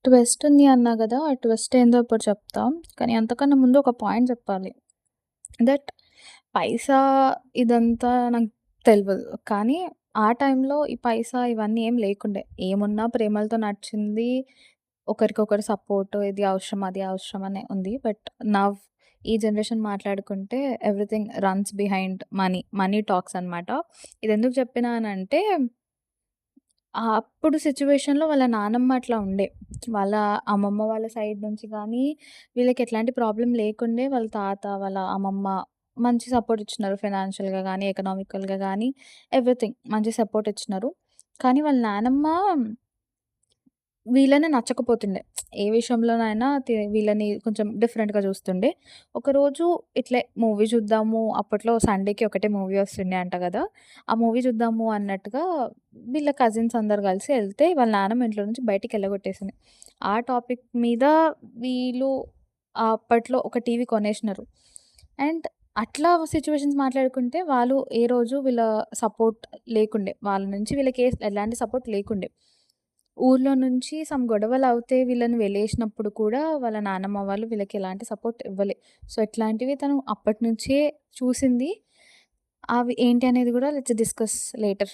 Twist ఉంది అన్నా గదా! ఆ ట్విస్ట్ ఏందో ఇప్పుడు చెప్తా. కానీ అంతకన్నా ముందు ఒక పాయింట్ చెప్పాలి. దట్ పైసా ఇదంతా నాకు తెలవదు. కానీ ఆ టైంలో ఈ పైసా ఇవన్నీ ఏం లేకుండే. ఏమున్నా ప్రేమలతో నడిచింది. ఒకరికొకరు సపోర్ట్ ఇది అవసరం, అది అవసరం అనే ఉంది. బట్ నవ్ ఈ జనరేషన్ మాట్లాడుకుంటే everything runs behind money. Money talks అనమాట. ఇదెందుకు చెప్పినానంటే అప్పుడు సిట్యుయేషన్‌లో వాళ్ళ నానమ్మ అట్లా ఉండే. వాళ్ళ అమ్మమ్మ వాళ్ళ సైడ్ నుంచి గానీ, వీళ్ళకి ఎట్లాంటి ప్రాబ్లమ్ లేకుండే. వాళ్ళ తాత, వాళ్ళ అమ్మమ్మ మంచి సపోర్ట్ ఇచ్చినారు. ఫైనాన్షియల్‌గా గానీ, ఎకనామికల్‌గా గానీ ఎవ్రీథింగ్ మంచి సపోర్ట్ ఇచ్చినారు. కానీ వాళ్ళ నానమ్మ వీళ్ళనే నచ్చకపోతుండే. ఏ విషయంలోనైనా వీళ్ళని కొంచెం డిఫరెంట్‌గా చూస్తుండే. ఒకరోజు ఇట్లే మూవీ చూద్దాము అప్పట్లో సండేకి ఒకటే మూవీ వస్తుండే అంట గదా! ఆ మూవీ చూద్దాము అన్నట్టుగా వీళ్ళ కజిన్స్ అందరూ కలిసి ఎళ్తే వాళ్ళ నాన్నమ్మ ఇంట్లో నుంచి బయటికెళ్ళగొట్టేసింది. ఆ టాపిక్ మీద వీళ్ళు అప్పట్లో ఒక టీవీ కొనేసినారు. అండ్ అట్లా సిట్యుయేషన్స్ మాట్లాడుకుంటే వాళ్ళు ఏ రోజు వీళ్ళ సపోర్ట్ లేకుండే. వాళ్ళ నుంచి వీళ్ళకి ఎలాంటి సపోర్ట్ లేకుండే. ఊర్లో నుంచి సమ్ గొడవలవుతే వీళ్ళని వెలేసినప్పుడు కూడా వాళ్ళ నానమ్మ వాళ్ళు వీళ్ళకి ఎలాంటి సపోర్ట్ ఇవ్వలే. సో, ఇట్లాంటివి తను అప్పటినుంచే చూసింది. అవి ఏంటి అనేది గూడా లెట్స్ డిస్కస్ లేటర్.